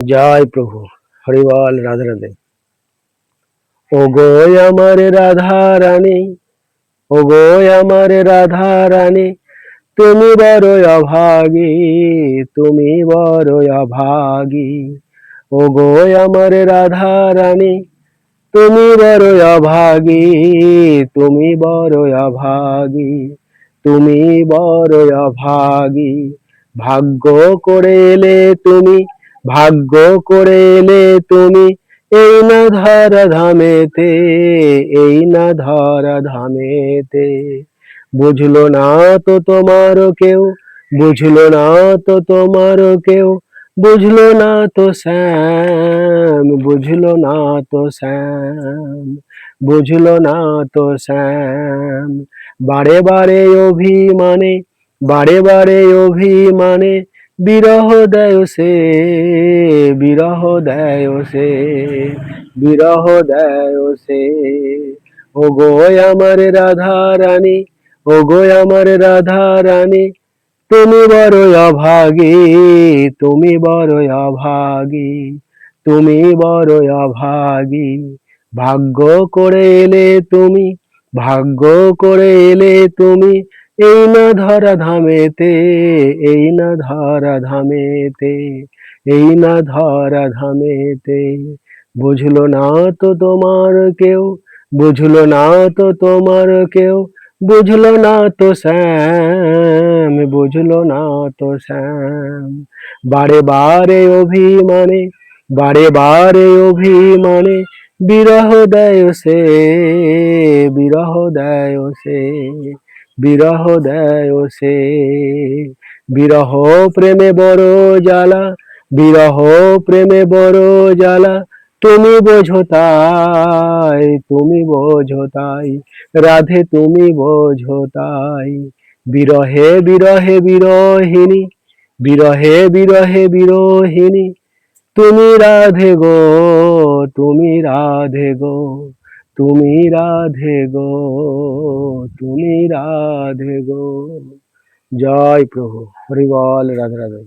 জয় প্রভু, হরিবল, রাধে রাধে। ও গো আমার রাধা রানী, ও গো আমার রাধা রানী, তুমি বড় অভাগী, তুমি বড় অভাগী। ও গো আমার রাধা রানী, তুমি বড় অভাগী, তুমি বড় অভাগী, তুমি বড় অভাগী। ভাগ্য করে এলে তুমি, ভাগ্য করে এলে তুমি, এই না ধরা ধামেতে, এই না ধরা ধামেতে। বুঝলো না তো তোমার কেউ, বুঝলো না তো তোমার কেউ, বুঝলো না তো শ্যাম, বুঝলো না তো শ্যাম, বুঝলো না তো শ্যাম। বারে বারে অভিমানে, বারে বারে অভিমানে, বিরহ দেয় সে, বিরহ দেয় সে, বিরহ দেয় সে। ও গো আমার রাধা রানী, ও গো আমার রাধা রানী, তুমি বড় অভাগী, তুমি বড় অভাগী, তুমি বড় অভাগী। ভাগ্য করে এলে তুমি, ভাগ্য করে এলে তুমি, এই না ধরা ধামেতে, এই না ধরা ধামেতে, এই না ধরা ধামেতে। বুঝলো না তো তোমার কেউ, বুঝলো না তো তোমার কেউ, বুঝলো না তো শ্যাম, বুঝলো না তো শ্যাম। বারে বারে অভিমানে, বারে বারে অভিমানে, বিরহ দেয় সে, বিরহ দেয় সে, বিরহ দেয় সে। বিরহ প্রেমে বড় জ্বালা, বিরহ প্রেমে বড় জ্বালা, তুমি বোঝো তাই, তুমি বোঝো তাই, রাধে তুমি বোঝো তাই। বিরহে বিরহে বিরহিনী, বিরহে বিরহে বিরহিনী, তুমি রাধে গো, তুমি রাধে গো, তুমি রাধে গো, তুমি রাধে গো। জয় প্রভু, হরি বল, রাধে রাধে।